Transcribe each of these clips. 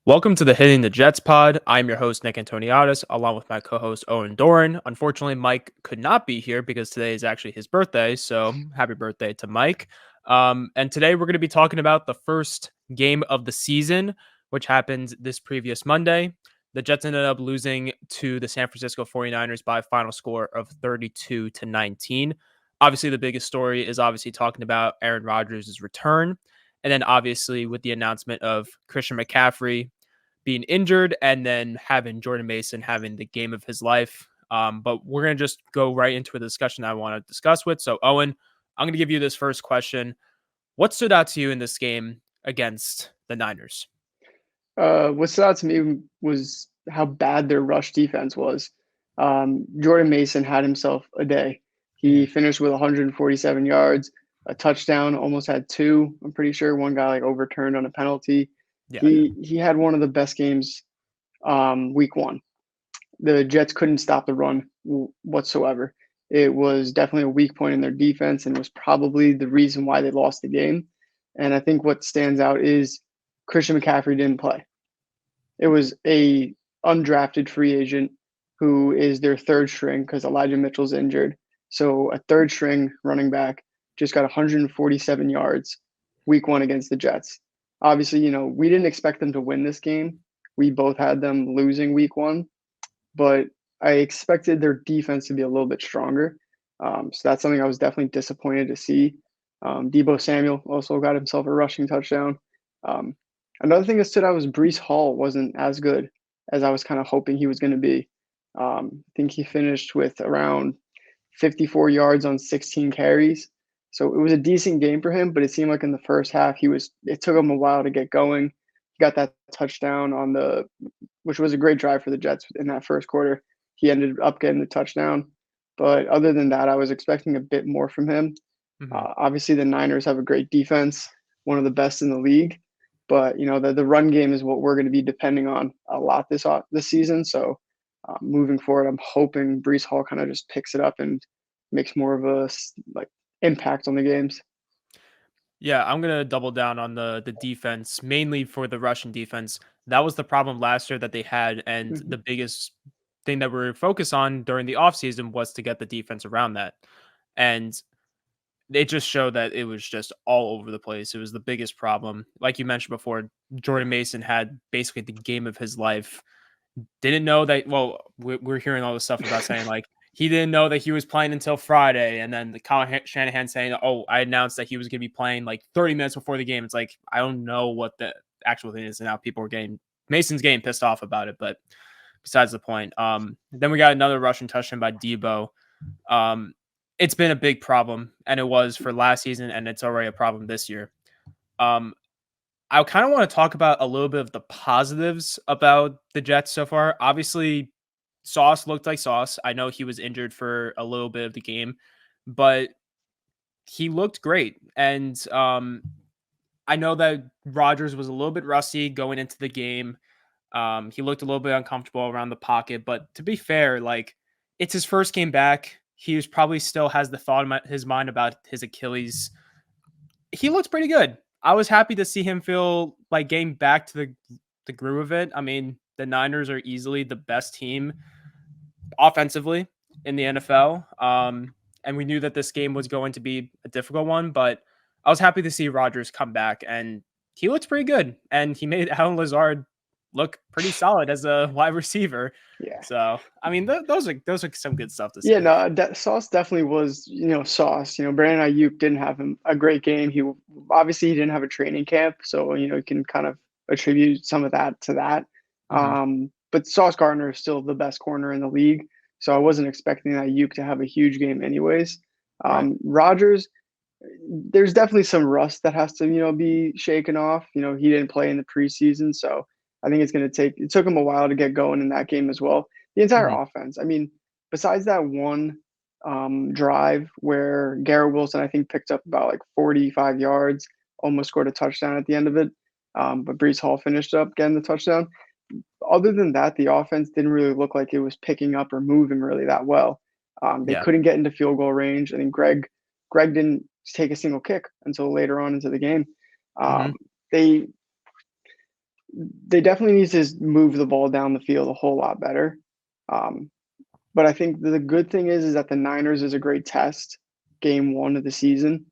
Welcome to the Hitting the Jets pod. I'm your host, Nick Antoniadis, along with my co host, Owen Doran. Unfortunately, Mike could not be here because today is actually his birthday. So happy birthday to Mike. And today we're going to be talking about the first game of the season, which happened this previous Monday. The Jets ended up losing to the San Francisco 49ers by a final score of 32-19. Obviously, the biggest story is obviously talking about Aaron Rodgers' return. And then obviously with the announcement of Christian McCaffrey being injured and then having Jordan Mason having the game of his life. But we're going to just go right into a discussion I want to discuss with. So, Owen, I'm going to give you this first question. What stood out to you in this game against the Niners? What stood out to me was how bad their rush defense was. Jordan Mason had himself a day. Mhm. He finished with 147 yards, a touchdown, almost had two. I'm pretty sure one guy like overturned on a penalty. Yeah. He had one of the best games week one. The Jets couldn't stop the run whatsoever. It was definitely a weak point in their defense and was probably the reason why they lost the game. And I think what stands out is Christian McCaffrey didn't play. It was a undrafted free agent who is their third string because Elijah Mitchell's injured. So a third string running back just got 147 yards week one against the Jets. Obviously, we didn't expect them to win this game. We both had them losing week one, but I expected their defense to be a little bit stronger. So that's something I was definitely disappointed to see. Debo Samuel also got himself a rushing touchdown. Um, Another thing that stood out was Brees Hall wasn't as good as I was kind of hoping he was going to be. I think he finished with around 54 yards on 16 carries. So it was a decent game for him, but it seemed like in the first half it took him a while to get going. He got that touchdown which was a great drive for the Jets in that first quarter. He ended up getting the touchdown. But other than that, I was expecting a bit more from him. Mhm. Obviously, the Niners have a great defense, one of the best in the league. But the run game is what we're going to be depending on a lot this season. So moving forward, I'm hoping Brees Hall kind of just picks it up and makes more of a like impact on the games. Yeah, I'm gonna double down on the defense, mainly for the Russian defense. That was the problem last year that they had, and Mhm. the biggest thing that we were focused on during the offseason was to get the defense around that. And it just showed that it was just all over the place. It was the biggest problem. Like you mentioned before, Jordan Mason had basically the game of his life. Didn't know that. Well, we're hearing all this stuff about saying like he didn't know that he was playing until Friday, and then the Shanahan saying, "Oh, I announced that he was going to be playing like 30 minutes before the game." It's like I don't know what the actual thing is, and now people are getting Mason's getting pissed off about it. But besides the point, then we got another Russian touchdown by Debo. Um, it's been a big problem, and it was for last season, and it's already a problem this year. Um, I kind of want to talk about a little bit of the positives about the Jets so far. Obviously, Sauce looked like Sauce. I know he was injured for a little bit of the game, but he looked great. And I know that Rodgers was a little bit rusty going into the game. He looked a little bit uncomfortable around the pocket, but to be fair, like it's his first game back. He was probably still has the thought in his mind about his Achilles. He looked pretty good. I was happy to see him feel like getting back to the groove of it. I mean, the Niners are easily the best team offensively in the NFL. And we knew that this game was going to be a difficult one, but I was happy to see Rodgers come back and he looked pretty good. And he made Alan Lazard look pretty solid as a wide receiver. Yeah. So, I mean, those are some good stuff to Yeah, see. no, Sauce definitely was, Sauce. Brandon Ayuk didn't have a great game. He didn't have a training camp, so you can kind of attribute some of that to that. Hmm. But Sauce Gardner is still the best corner in the league, so I wasn't expecting Ayuk to have a huge game, anyways. Right. Rodgers, there's definitely some rust that has to be shaken off. He didn't play in the preseason, so I think it took him a while to get going in that game as well. The entire Hmm. offense. I mean, besides that one drive where Garrett Wilson, I think, picked up about like 45 yards, almost scored a touchdown at the end of it. But Brees Hall finished up getting the touchdown. Other than that, the offense didn't really look like it was picking up or moving really that well. They Yeah. couldn't get into field goal range. I think Greg didn't take a single kick until later on into the game. Hmm. Um, they they definitely need to move the ball down the field a whole lot better. Um, but I think the good thing is that the Niners is a great test, game 1 of the season.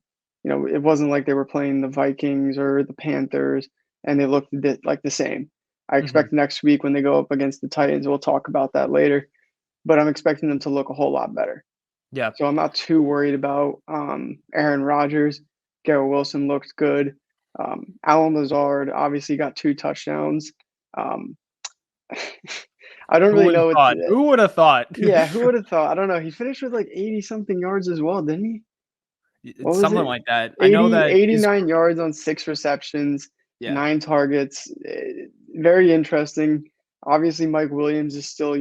It wasn't like they were playing the Vikings or the Panthers and they looked like the same. I Mhm. expect next week when they go up against the Titans, we'll talk about that later, but I'm expecting them to look a whole lot better. Yeah. So I'm not too worried about Aaron Rodgers. Garrett Wilson looked good. Alan Lazard obviously got 2 touchdowns. Um, I don't Who really would have know what thought? to, Who would have thought? yeah, who would have thought? I don't know. He finished with like 80 something yards as well, didn't he? What It's was something it? like that. I know 80, that his 89 yards on 6 receptions, yeah. 9 targets. Very interesting. Obviously, Mike Williams is still,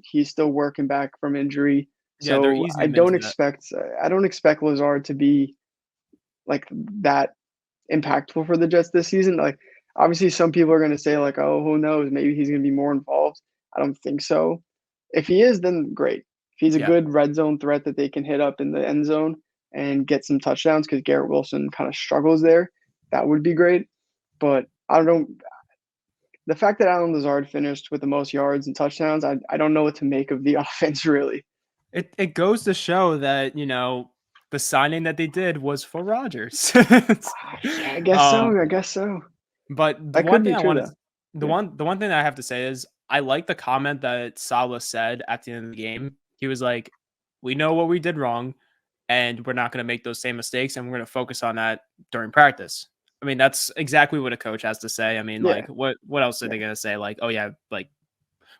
he's still working back from injury. Yeah, they're So easing I him don't into that. expect, I don't expect Lazard to be like that impactful for the Jets this season. Like, obviously, some people are going to say like, "Oh, who knows? Maybe he's going to be more involved." I don't think so. If he is, then great. If he's a Yeah. good red zone threat that they can hit up in the end zone and get some touchdowns, because Garrett Wilson kind of struggles there, that would be great. But I don't. The fact that Alan Lazard finished with the most yards and touchdowns, I don't know what to make of the offense really. It goes to show that, the signing that they did was for Rodgers. Yeah, I guess Um, so. I guess so. but That could be true though. Yeah. the one thing that I have to say is I like the comment that Salah said at the end of the game. He was like, "We know what we did wrong, and we're not going to make those same mistakes, and we're going to focus on that during practice." I mean, that's exactly what a coach has to say. I mean, like, Yeah. what else are Yeah. they going to say? Like, oh yeah, like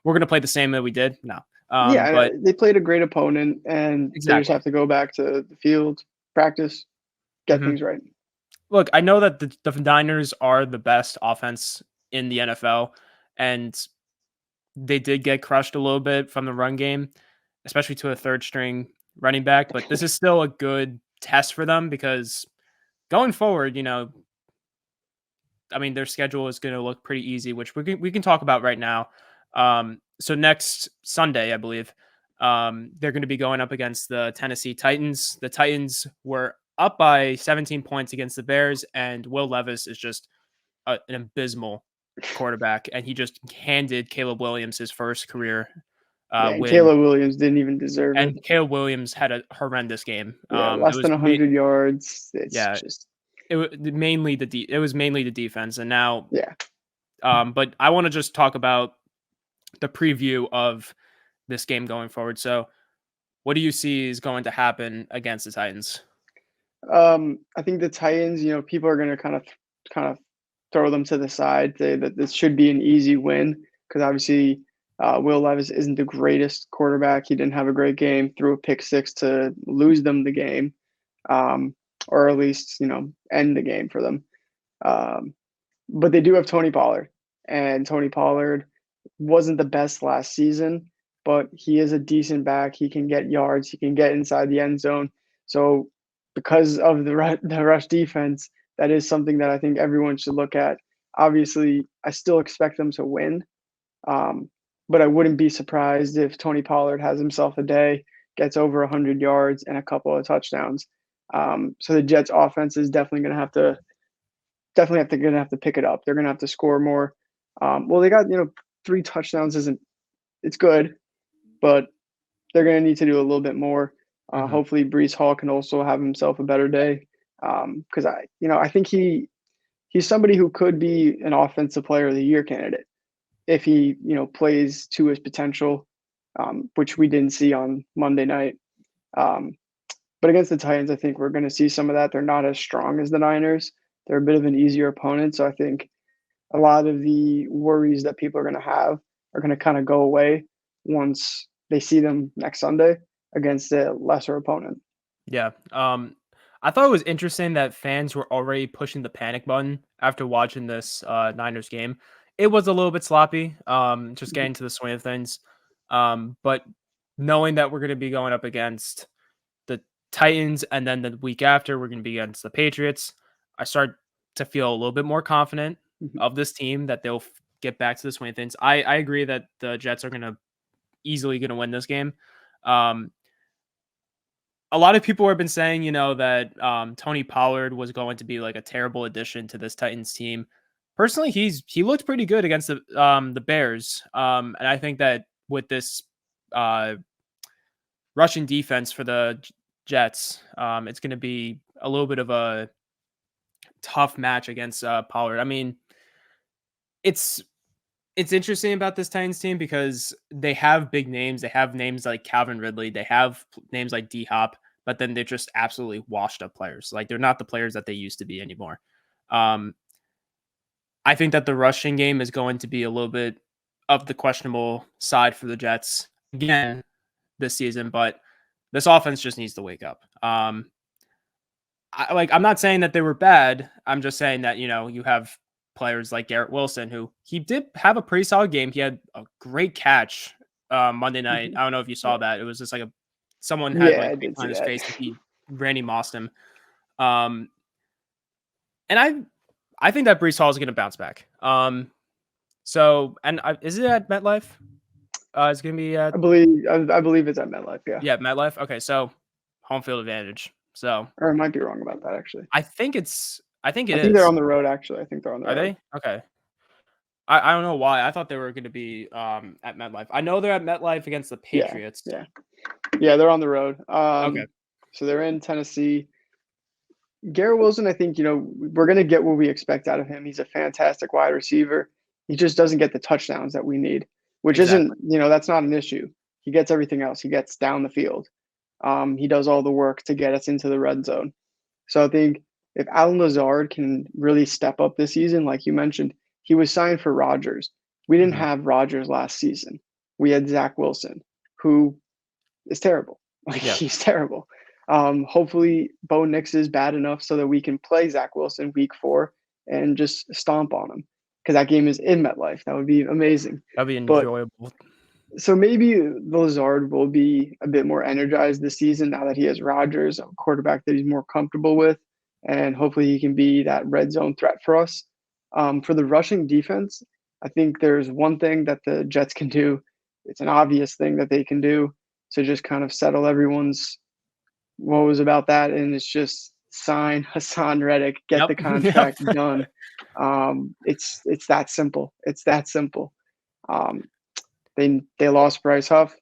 we're going to play the same that we did? No. Yeah, But they played a great opponent, and they just exactly. have to go back to the field, practice, get Mhm. things right. Look, I know that the Niners are the best offense in the NFL, and they did get crushed a little bit from the run game, especially to a third string running back. But this is still a good test for them because going forward, I mean, their schedule is going to look pretty easy, which we can talk about right now. So next Sunday, I believe, they're going to be going up against the Tennessee Titans. The Titans were up by 17 points against the Bears, and Will Levis is just an abysmal quarterback, and he just handed Caleb Williams his first career Yeah, and win. Caleb Williams didn't even deserve it. And Caleb Williams had a horrendous game. Yeah, It less was than 100 yards. It's yeah, just it was mainly the defense, and now yeah. but I want to just talk about the preview of this game going forward. So, what do you see is going to happen against the Titans? I think the Titans, people are gonna kind of throw them to the side, say that this should be an easy win because obviously Will Levis isn't the greatest quarterback. He didn't have a great game, threw a pick six to lose them the game, um, or at least end the game for them. Um, but they do have Tony Pollard, and Tony Pollard wasn't the best last season, but he is a decent back. He can get yards. He can get inside the end zone. So because of the rush defense, that is something that I think everyone should look at. Obviously, I still expect them to win, um, but I wouldn't be surprised if Tony Pollard has himself a day, gets over 100 yards and a couple of touchdowns. So the Jets' offense is definitely have to pick it up. They're gonna have to score more. Well, they got 3 touchdowns isn't it's good, but they're gonna need to do a little bit more. Hmm. Hopefully, Brees Hall can also have himself a better day because I think he's somebody who could be an offensive player of the year candidate if he plays to his potential, which we didn't see on Monday night. Um, but against the Titans, I think we're going to see some of that. They're not as strong as the Niners. They're a bit of an easier opponent, so I think a lot of the worries that people are going to have are going to kind of go away once they see them next Sunday against a lesser opponent. Yeah. I thought it was interesting that fans were already pushing the panic button after watching this Niners game. It was a little bit sloppy, just Mhm. getting to the swing of things. But knowing that we're going to be going up against the Titans and then the week after we're going to be against the Patriots, I start to feel a little bit more confident Mhm. of this team that they'll get back to the swing of things. I agree that the Jets are going to easily going to win this game. Um, a lot of people have been saying, that Tony Pollard was going to be like a terrible addition to this Titans team. Personally, he looked pretty good against the Bears. And I think that with this uh rushing defense for the Jets, it's going to be a little bit of a tough match against Pollard. I mean, it's it's interesting about this Titans team because they have big names. They have names like Calvin Ridley. They have names like D Hop, but then they're just absolutely washed up players. Like they're not the players that they used to be anymore. Um, I think that the rushing game is going to be a little bit of the questionable side for the Jets again this season, but this offense just needs to wake up. I'm not saying that they were bad. I'm just saying that, you have players like Garrett Wilson, who he did have a pretty solid game. He had a great catch Monday night. Mhm. I don't know if you saw Yeah. that. It was just like someone had Yeah, like I paint did on see his that. face and he Randy mossed him. Um, and I think that Brees Hall is going to bounce back. Is it at MetLife? It's going to be at I believe it's at MetLife, yeah. yeah MetLife. Okay, so home field advantage. So Or I might be wrong about that actually. I think it I think they're is. on the road actually. I think they're on the Are road. they okay? I don't know why. I thought they were gonna be, at MetLife. I know they're at MetLife against the Yeah, Patriots. yeah. Yeah, they're on the road. Okay, So they're in Tennessee. Garrett Wilson, I think, we're going to get what we expect out of him. He's a fantastic wide receiver. He just doesn't get the touchdowns that we need, which isn't, exactly. that's not an issue. He gets everything else. He gets down the field. He does all the work to get us into the red zone. So I think if Alan Lazard can really step up this season, like you mentioned, he was signed for Rodgers. We didn't Mhm. have Rodgers last season. We had Zach Wilson, who is terrible. Like Yeah, he's terrible. Hopefully, Bo Nix is bad enough so that we can play Zach Wilson week 4 and just stomp on him because that game is in MetLife. That would be amazing. that'd be But enjoyable. so maybe Lazard will be a bit more energized this season now that he has Rodgers, a quarterback that he's more comfortable with, and hopefully he can be that red zone threat for us. For the rushing defense, I think there's one thing that the Jets can do. It's an obvious thing that they can do to just kind of settle everyone's woes about that, and it's just sign Hassan Reddick, get Yep, the yep. contract done. It's that simple. It's that simple. Um, they lost Bryce Huff.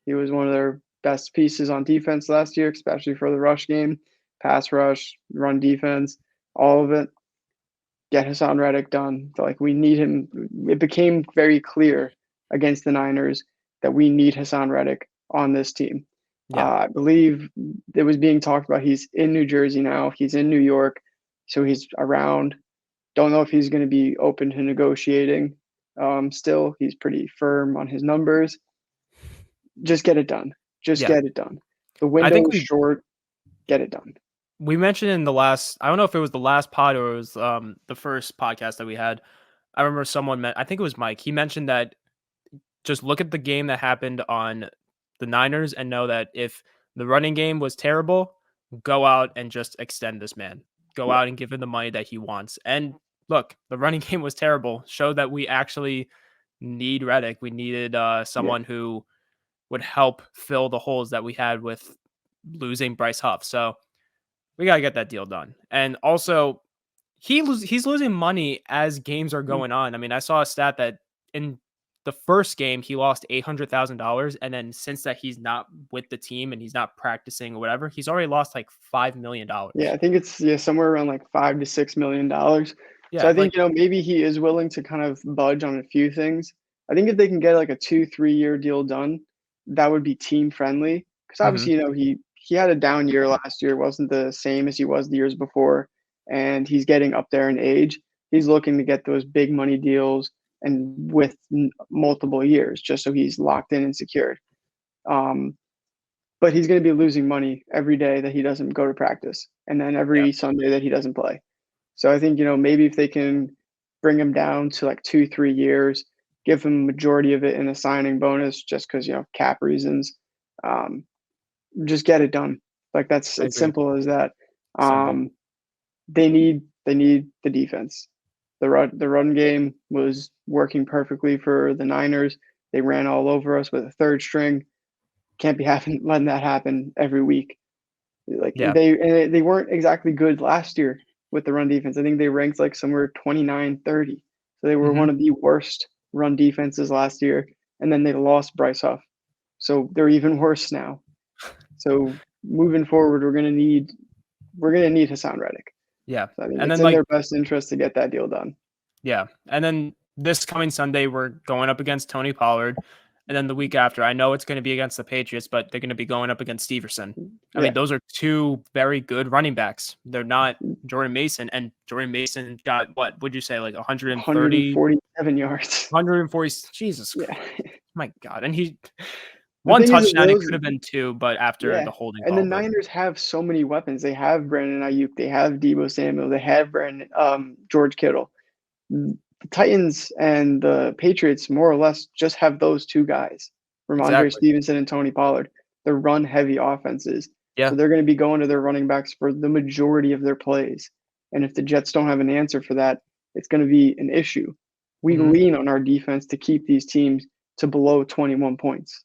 He was one of their best pieces on defense last year, especially for the rush game, pass rush, run defense, all of it. Get Hassan Reddick done. Like we need him. It became very clear against the Niners that we need Hassan Reddick on this team. Yeah, I believe it was being talked about. He's in New Jersey now. He's in New York, so he's around. Don't know if he's going to be open to negotiating. Still, he's pretty firm on his numbers. Just get it done. Just yeah. get it done. The I window think is short. Get it done. we mentioned in the last I don't know if it was the last pod or it was, the first podcast that we had. I remember I think it was Mike. He mentioned that just look at the game that happened on the Niners and know that if the running game was terrible, go out and just extend this man. Go Yeah, out and give him the money that he wants. And look, the running game was terrible. Showed that we actually need Reddick. We needed yeah. someone who would help fill the holes that we had with losing Bryce Huff. So we gotta get that deal done. And also, he's losing money as games are Mm. going on. I mean, I saw a stat that in the first game he lost $800,000, and then since that he's not with the team and he's not practicing or whatever, he's already lost like $5 million. Yeah, I think it's somewhere around like $5 to $6 million. So Yeah, I think maybe he is willing to kind of budge on a few things. I think if they can get like a 2 3 year deal done, that would be team friendly. Because hmm obviously he had a down year last year, wasn't the same as he was the years before, and he's getting up there in age. He's looking to get those big money deals and with multiple years, just so he's locked in and secured. Um, but he's going to be losing money every day that he doesn't go to practice and then yeah, every Sunday that he doesn't play. So I think, maybe if they can bring him down to like 2 3 years, give him majority of it in a signing bonus just because, cap reasons, um, just get it done. Like that's I it's agree. simple as that. Simple. Um, they need the defense. The run game was working perfectly for the Niners. They ran all over us with a third string. Can't be having letting that happen every week. Like Yeah, they weren't exactly good last year with the run defense. I think they ranked like somewhere 29, 30. So they were Mhm. one of the worst run defenses last year, and then they lost Bryce Huff. So they're even worse now. So moving forward, we're gonna need Hassan Reddick. Yeah. So I mean, And it's then, in like their best interest to get that deal done. yeah, and then this coming Sunday, we're going up against Tony Pollard, and then the week after, I know it's gonna be against the Patriots, but they're gonna be going up against Stevenson. I mean, Yeah, those are 2 very good running backs. They're not Jordan Mason, and Jordan Mason got what would you say, like 130, 147 yards. 140 Jesus Yeah. my god, and he The 1 thing is, touchdown, it those could have been 2, but after yeah, the holding and the call, but Niners have so many weapons. They have Brandon Ayuk, they have Deebo Samuel, they have George Kittle. The Titans and the Patriots more or less just have those 2 guys, Ramondre exactly. Stevenson and Tony Pollard. They're run-heavy offenses, so Yeah. they're gonna be going to their running backs for the majority of their plays, and if the Jets don't have an answer for that, it's gonna be an issue. We Mhm. lean on our defense to keep these teams to below 21 points.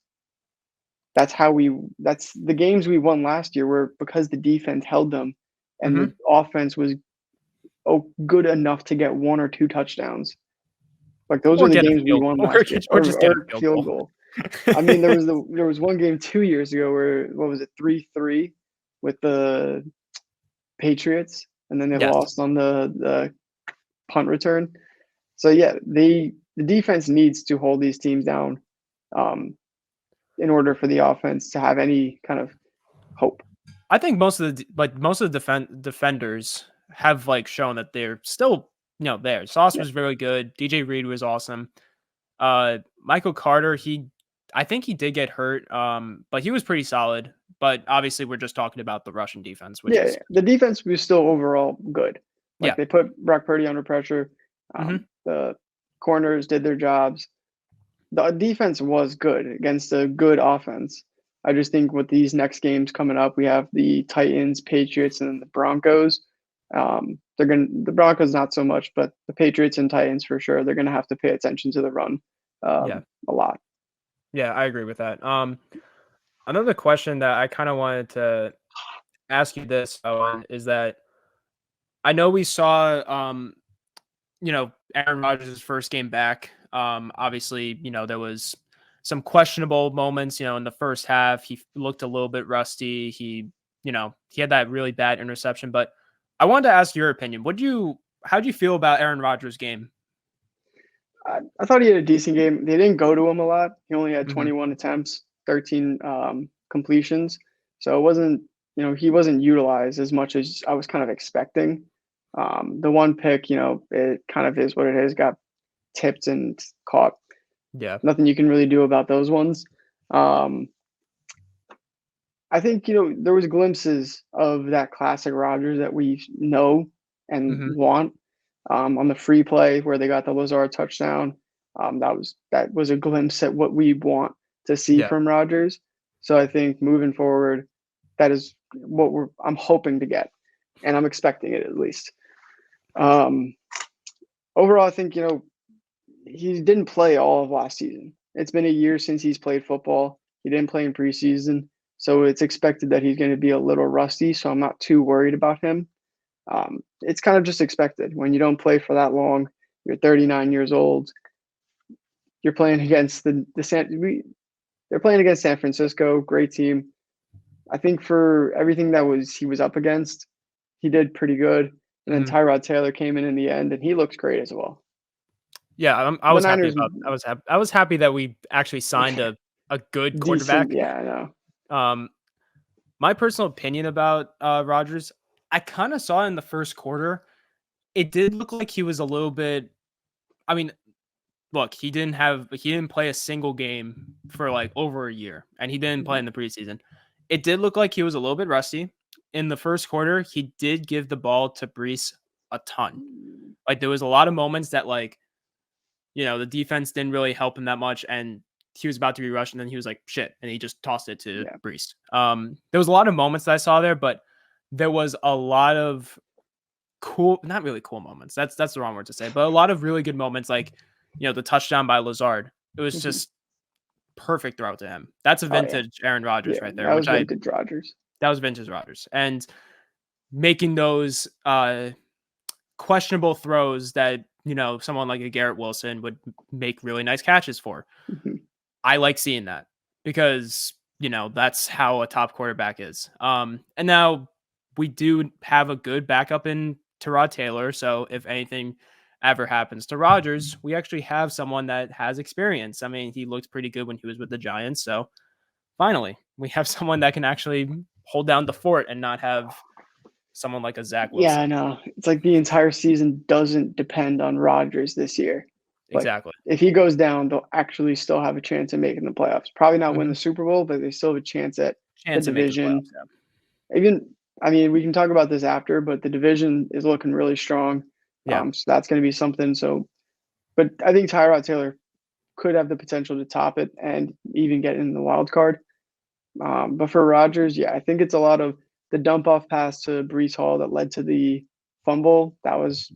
That's the games we won last year were because the defense held them and the Mhm. offense was good enough to get 1 or 2 touchdowns. Like, those Or are the get a games we field won or last year, get or just get a or field field goal. goal. I mean, there was one game 2 years ago where what was it, 3-3 with the Patriots, and then they Yes. lost on the punt return. So, yeah, the defense needs to hold these teams down, um, in order for the offense to have any kind of hope. I think most of the defenders have, like, shown that they're still, there. Sauce Yeah. was very good, DJ Reed was awesome. Michael Carter, I think he did get hurt, but he was pretty solid, but obviously we're just talking about the Russian defense, which Yeah, is yeah. The defense was still overall good. Like, yeah. they put Brock Purdy under pressure. Mhm. The corners did their jobs. The defense was good against a good offense. I just think with these next games coming up, we have the Titans, Patriots, and the Broncos. The Broncos not so much, but the Patriots and Titans for sure. They're gonna have to pay attention to the run Yeah. a lot. Yeah, I agree with that. Another question that I kinda wanted to ask you this, Owen, is that I know we saw, Aaron Rodgers' first game back. Obviously, there was some questionable moments, in the first half. He looked a little bit rusty. He had that really bad interception. But I wanted to ask your opinion. How do you feel about Aaron Rodgers' game? I thought he had a decent game. They didn't go to him a lot. He only had Hmm. 21 attempts, 13 completions. So it wasn't, he wasn't utilized as much as I was kind of expecting. The one pick, it kind of is what it is. Got tipped and caught. Yeah. Nothing you can really do about those ones. Um, I think there was glimpses of that classic Rodgers that we know and Hmm. want. On the free play where they got the Lazard touchdown, that was a glimpse at what we want to see Yeah. from Rodgers. So I think moving forward, that is what I'm hoping to get, and I'm expecting it at least. Um, Overall, I think he didn't play all of last season. It's been a year since he's played football. He didn't play in preseason, so it's expected that he's going to be a little rusty. So I'm not too worried about him. It's kind of just expected when you don't play for that long. You're 39 years old. You're playing against they're playing against San Francisco, great team. I think for everything he was up against, he did pretty good. And then Hmm. Tyrod Taylor came in the end, and he looked great as well. Yeah. I The was happy Niners about. I was happy that we actually signed a good decent, quarterback. yeah, I know. Um, my personal opinion about Rodgers, I kind of saw in the first quarter. It did look like he was a little bit. I mean, look, he didn't play a single game for like over a year, and he didn't play Mhm. in the preseason. It did look like he was a little bit rusty. In the first quarter, he did give the ball to Brees a ton. Like there was a lot of moments that the defense didn't really help him that much, and he was about to be rushed, and then he was like, shit, and he just tossed it to Yeah. Brees. There was a lot of moments that I saw there, but there was a lot of cool, not really cool moments. That's the wrong word to say, but a lot of really good moments, like the touchdown by Lazard. It was Mhm. just perfect throw to him. That's a Oh yeah, vintage Aaron Rodgers yeah. right there, That was vintage Rodgers. that was vintage Rodgers, and making those questionable throws that someone like a Garrett Wilson would make really nice catches for. Mhm. I like seeing that because, that's how a top quarterback is. And now we do have a good backup in Tyrod Taylor. So if anything ever happens to Rodgers, we actually have someone that has experience. I mean, he looked pretty good when he was with the Giants. So finally, we have someone that can actually hold down the fort and not have someone like a Zach Yeah, I Wilson. know. It's like the entire season doesn't depend on Rodgers this year. Like Exactly. if he goes down, they'll actually still have a chance of making the playoffs. Probably not win Mhm. the Super Bowl, but they still have a chance at the Chance of making the division. playoffs. Yeah. Even, I mean, we can talk about this after, but the division is looking really strong. Yeah. So that's going to be something. So, but I think Tyrod Taylor could have the potential to top it and even get in the wild card. But for Rodgers, yeah, I think it's a lot of the dump off pass to Brees Hall that led to the fumble. That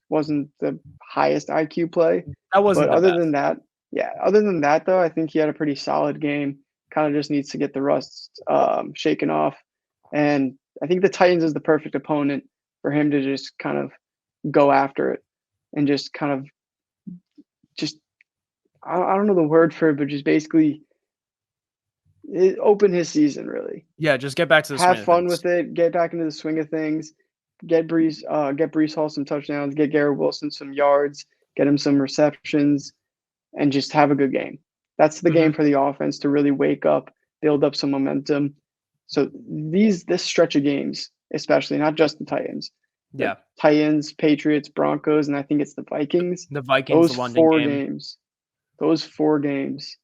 wasn't the highest IQ play, That but wasn't the other than best. that, yeah, other than that though, I think he had a pretty solid game. Kind of just needs to get the rust shaken off, and I think the Titans is the perfect opponent for him to just kind of go after it and just kind of just I don't know the word for it, but just basically open his season really. Yeah, just get back to the Have swing of fun things. with it, get back into the swing of things, get Brees Hall some touchdowns, get Garrett Wilson some yards, get him some receptions, and just have a good game. That's the game Mhm. for the offense to really wake up, build up some momentum. So this stretch of games, especially not just the Titans, the Yeah. Titans, Patriots, Broncos, and I think it's the Vikings. The Vikings, the Those London four game. games, those 4 games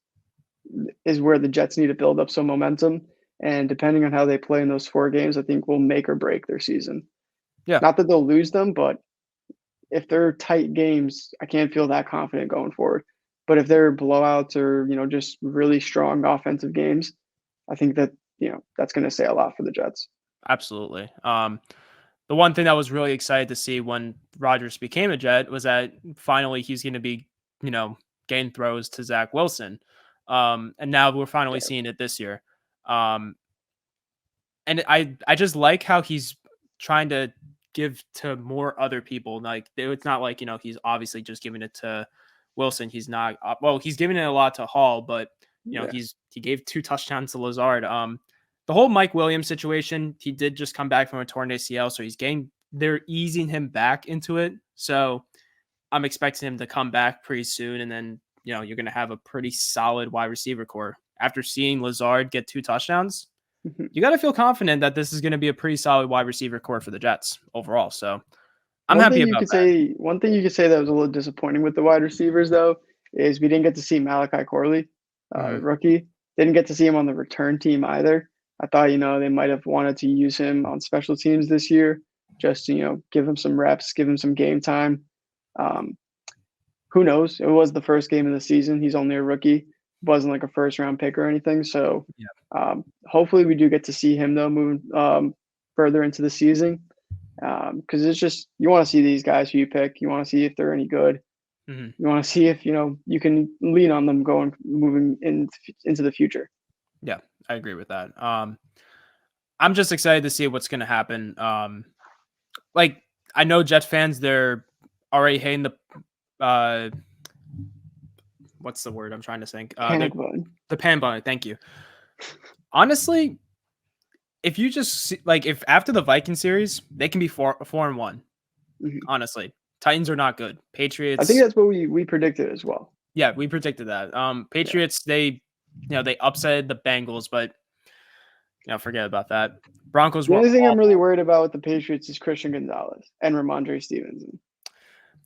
is where the Jets need to build up some momentum. And depending on how they play in those 4 games, I think will make or break their season. Yeah, Not that they'll lose them, but if they're tight games, I can't feel that confident going forward. But if they're blowouts or just really strong offensive games, I think that that's going to say a lot for the Jets. absolutely. The one thing that was really excited to see when Rodgers became a Jet was that finally he's going to be, you know, getting throws to Zach Wilson. And now we're finally Yeah. seeing it this year. Um, and I just like how he's trying to give to more other people. Like it's not like he's obviously just giving it to Wilson. He's not well. He's giving it a lot to Hall, but Yeah. he gave 2 touchdowns to Lazard. The whole Mike Williams situation, he did just come back from a torn ACL, so they're easing him back into it. So I'm expecting him to come back pretty soon, and then you're going to have a pretty solid wide receiver core. After seeing Lazard get 2 touchdowns, you got to feel confident that this is going to be a pretty solid wide receiver core for the Jets overall. So I'm happy about that. One thing you could say that was a little disappointing with the wide receivers though is we didn't get to see Malachi Corley, Mhm. rookie. Didn't get to see him on the return team either. I thought they might have wanted to use him on special teams this year, just to give him some reps, give him some game time. Um, who knows? It was the first game of the season. He's only a rookie. Wasn't like a first round pick or anything. So Yeah. hopefully we do get to see him though moving further into the season because it's just you want to see these guys who you pick. You want to see if they're any good. Mhm. You want to see if you can lean on them moving into the future. Yeah, I agree with that. I'm just excited to see what's going to happen. Like I know Jets fans, they're already hating uh, what's the word I'm trying to think? Panic button. The pan button. Thank you. Honestly, if you like if after the Viking series, they can be 4-1. Mhm. Honestly, Titans are not good. I think Patriots, that's what we predicted as well. yeah, we predicted that. Yeah. Patriots, they upset the Bengals, but forget about that. Broncos The were only thing I'm really awful. worried about with the Patriots is Christian Gonzalez and Ramondre Stevenson.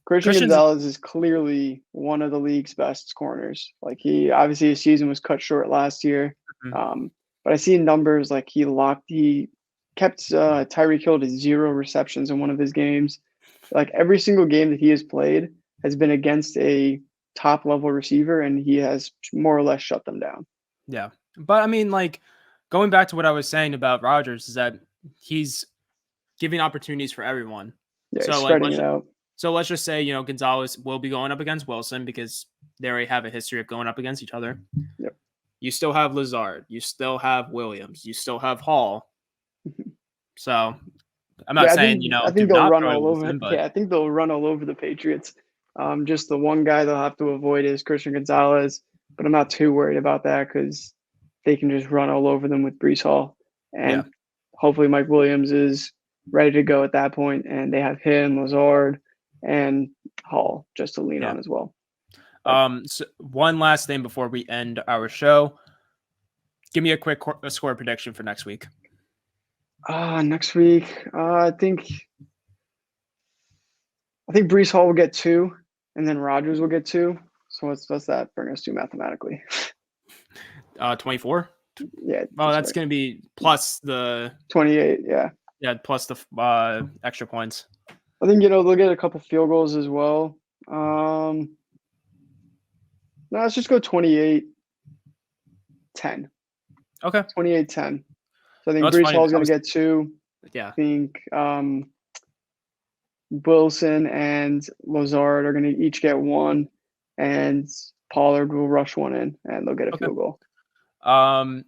Christian Christians, Gonzalez is clearly one of the league's best corners. Like he obviously his season was cut short last year, mhm, um, but I see numbers like he kept Tyreek Hill to 0 receptions in one of his games. Like every single game that he has played has been against a top level receiver, and he has more or less shut them down. yeah, but I mean, like going back to what I was saying about Rodgers is that he's giving opportunities for everyone. Yeah, he's So like spreading it out. let's just say Gonzalez will be going up against Wilson because they already have a history of going up against each other. Yep. You still have Lazard, you still have Williams, you still have Hall. So I'm not Yeah, saying I do think they'll not run throw to all over. Wilson, but Yeah, I think they'll run all over the Patriots. Just the one guy they'll have to avoid is Christian Gonzalez, but I'm not too worried about that because they can just run all over them with Brees Hall. Yeah, And hopefully Mike Williams is ready to go at that point, and they have him, Lazard, and Hall just to lean yeah. on as well. But So one last thing before we end our show. Give me a quick score prediction for next week. next week, I think Brees Hall will get 2, and then Rodgers will get 2. So what's that bring us to mathematically? 24. Yeah, Well, that's right. going to be plus the 28. Yeah, plus the extra points. I think they'll get a couple field goals as well. No, let's just go 28-10. Okay. 28-10. So I No, think it's Brees funny. Hall is going to get 2. Yeah. I think Wilson and Lazard are going to each get 1, and Pollard will rush 1 in, and they'll get a Okay. field goal. I'm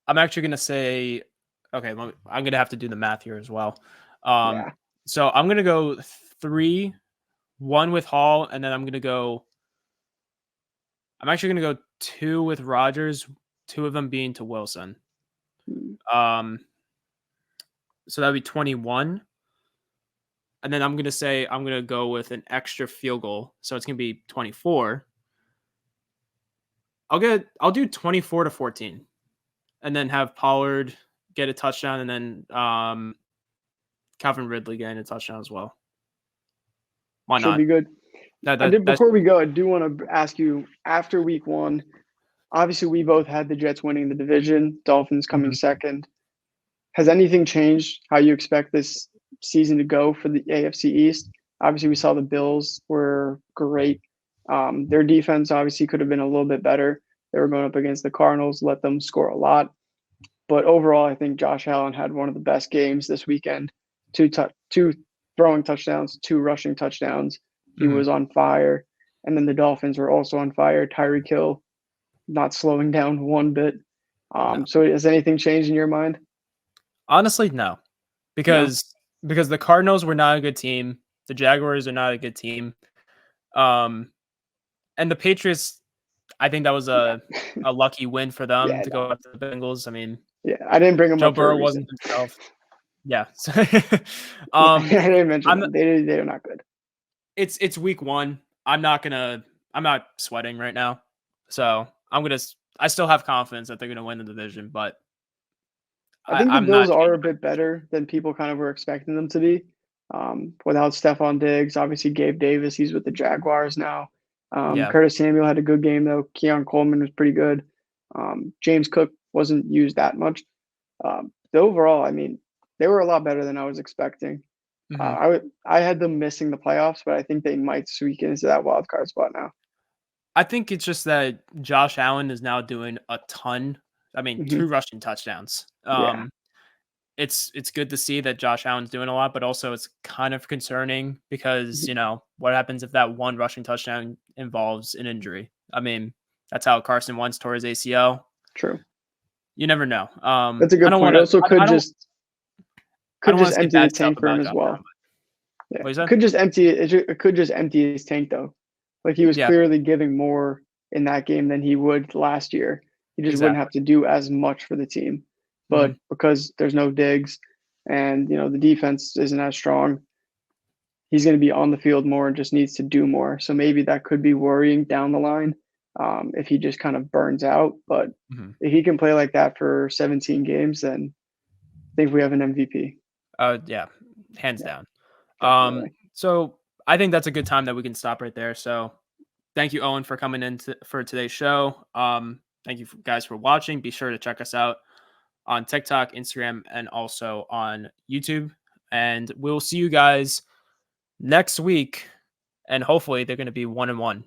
actually going to say, okay, I'm going to have to do the math here as well. Yeah. So I'm going to go 3, 1 with Hall, and then I'm actually going to go 2 with Rodgers, 2 of them being to Wilson. So that'd be 21. And then I'm going to go with an extra field goal. So it's going to be 24. I'll do 24-14 and then have Pollard get a touchdown and then Calvin Ridley getting a touchdown as well. Why Should not? be good. That's Before we go, I do want to ask you, after week 1, obviously we both had the Jets winning the division, Dolphins coming second. Has anything changed how you expect this season to go for the AFC East? Obviously, we saw the Bills were great. Their defense obviously could have been a little bit better. They were going up against the Cardinals, let them score a lot. But overall, I think Josh Allen had one of the best games this weekend. 2 throwing touchdowns, 2 rushing touchdowns. He was on fire. And then the Dolphins were also on fire. Tyreek Hill not slowing down one bit. No. So has anything changed in your mind? Honestly, no. Because the Cardinals were not a good team. The Jaguars are not a good team. And the Patriots, I think that was a lucky win for them to go up to the Bengals. I mean, I didn't bring them Joe up for a Burrow reason. wasn't himself. Yeah. I didn't mention them. They're not good. It's week 1. I'm not sweating right now. So I still have confidence that they're gonna win the division, but I think the I'm not Bills are a changing my bit better than people kind of were expecting them to be. Without Stephon Diggs, obviously Gabe Davis, he's with the Jaguars now. Yeah. Curtis Samuel had a good game though. Keon Coleman was pretty good. James Cook wasn't used that much. Overall, I mean, they were a lot better than I was expecting. I had them missing the playoffs, but I think they might squeak into that wild card spot now. I think it's just that Josh Allen is now doing a ton. I mean, 2 rushing touchdowns. Yeah. It's good to see that Josh Allen's doing a lot, but also it's kind of concerning because, what happens if that 1 rushing touchdown involves an injury? I mean, that's how Carson Wentz tore his ACL. True. You never know. That's a good point. Also, could just empty the tank for him as well. Yeah, it could just empty it. It could just empty his tank though. Like he was clearly giving more in that game than he would last year. He just wouldn't have to do as much for the team. But because there's no Diggs and the defense isn't as strong, he's going to be on the field more and just needs to do more. So maybe that could be worrying down the line if he just kind of burns out. But if he can play like that for 17 games, then I think we have an MVP. Yeah, hands down. Definitely. So I think that's a good time that we can stop right there. So thank you, Owen, for coming in for today's show. Thank you guys for watching. Be sure to check us out on TikTok, Instagram, and also on YouTube. And we'll see you guys next week. And hopefully they're going to be 1-1.